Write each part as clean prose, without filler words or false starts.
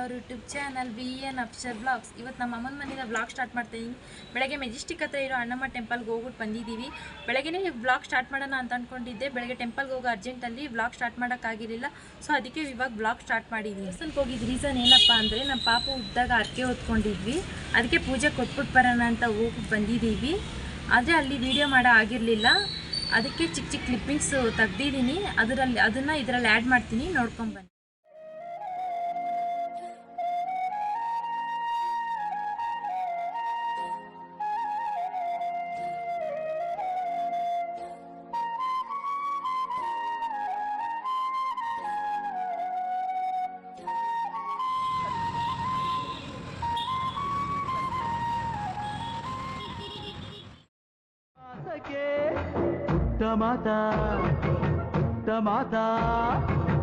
Hour YouTube channel BN Afsar blogs. ಇವತ್ತು ನಮ್ಮ ಅಮ್ಮನ ಮನೆಯಿಂದ ಬ್ಲಾಗ್ ಸ್ಟಾರ್ಟ್ ಮಾಡ್ತಾಯಿದ್ದೀನಿ. ಬೆಳಗ್ಗೆ ಮೆಜೆಸ್ಟಿಕ್ ಹತ್ರ ಇರೋ ಅಣ್ಣಮ್ಮ ಟೆಂಪಲ್ಗೆ ಹೋಗ್ಬಿಟ್ಟು ಬಂದಿದ್ದೀವಿ. ಬೆಳಗ್ಗೆನೇ ಬ್ಲಾಗ್ ಸ್ಟಾರ್ಟ್ ಮಾಡೋಣ ಅಂತ ಅಂದ್ಕೊಂಡಿದ್ದೆ. ಬೆಳಗ್ಗೆ ಟೆಂಪಲ್ಗೆ ಹೋಗೋ ಅರ್ಜೆಂಟಲ್ಲಿ ಬ್ಲಾಗ್ ಸ್ಟಾರ್ಟ್ ಮಾಡೋಕ್ಕಾಗಿರಲಿಲ್ಲ. ಸೊ ಅದಕ್ಕೆ ಇವಾಗ ಬ್ಲಾಗ್ ಸ್ಟಾರ್ಟ್ ಮಾಡಿದ್ದೀವಿ. ದೇವಸ್ಥಾನಕ್ಕೆ ಹೋಗಿದ್ದು ರೀಸನ್ ಏನಪ್ಪ ಅಂದರೆ ನಮ್ಮ ಪಾಪು ಹುಟ್ಟಿದಾಗ ಅರ್ಕೆ ಹೊತ್ಕೊಂಡಿದ್ವಿ. ಅದಕ್ಕೆ ಪೂಜೆ ಕೊಟ್ಬಿಟ್ಟು ಬರೋಣ ಅಂತ ಹೋಗ್ಬಿಟ್ಟು ಬಂದಿದ್ದೀವಿ. ಆದರೆ ಅಲ್ಲಿ ವಿಡಿಯೋ ಮಾಡೋ ಆಗಿರಲಿಲ್ಲ. ಅದಕ್ಕೆ ಚಿಕ್ಕ ಚಿಕ್ಕ ಕ್ಲಿಪ್ಪಿಂಗ್ಸ್ ತೆಗ್ದಿದ್ದೀನಿ. ಅದನ್ನು ಇದರಲ್ಲಿ ಆ್ಯಡ್ ಮಾಡ್ತೀನಿ, ನೋಡ್ಕೊಂಬನ್ನಿ.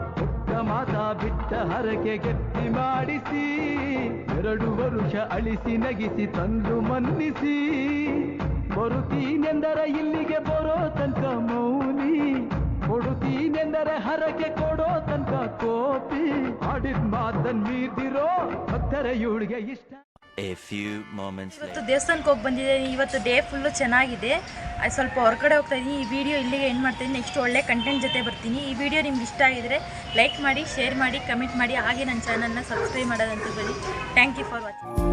ಪುಟ್ಟ ಮಾತಾ ಬಿಟ್ಟ ಹರಕೆ ಗಟ್ಟಿ ಮಾಡಿಸಿ 2 ವರುಷ ಅಳಿಸಿ ನಗಿಸಿ ತಂದು ಮನ್ನಿಸಿ ಬರುತ್ತೀನೆಂದರೆ ಇಲ್ಲಿಗೆ ಬರೋ ತನಕ ಮೌನಿ ಕೊಡುತ್ತೀನೆಂದರೆ ಹರಕೆ ಕೊಡೋ ತನಕ ಕೋಪಿ ಆಡಿದ ಮಾತನ್ ಮೀದಿರೋ ಭಕ್ತರ ಇವಳಿಗೆ ಇಷ್ಟ. ಇವತ್ತು ದೇವಸ್ಥಾನಕ್ಕೆ ಹೋಗಿ ಬಂದಿದ್ದೀನಿ. ಇವತ್ತು ಡೇ ಫುಲ್ಲು ಚೆನ್ನಾಗಿದೆ. ಸ್ವಲ್ಪ ಹೊರಗಡೆ ಹೋಗ್ತಾ ಇದ್ದೀನಿ. ಈ ವಿಡಿಯೋ ಇಲ್ಲಿಗೆ ಎಂಡ್ ಮಾಡ್ತಾಯಿದ್ದೀನಿ. ನೆಕ್ಸ್ಟ್ ಒಳ್ಳೆ ಕಂಟೆಂಟ್ ಜೊತೆ ಬರ್ತೀನಿ. ಈ ವಿಡಿಯೋ ನಿಮ್ಗೆ ಇಷ್ಟ ಆಗಿದ್ರೆ ಲೈಕ್ ಮಾಡಿ, ಶೇರ್ ಮಾಡಿ, ಕಮೆಂಟ್ ಮಾಡಿ. ಹಾಗೆ ನನ್ನ ಚಾನಲ್ನ ಸಬ್ಸ್ಕ್ರೈಬ್ ಮಾಡೋದಂತ ಬನ್ನಿ. Thank you for watching.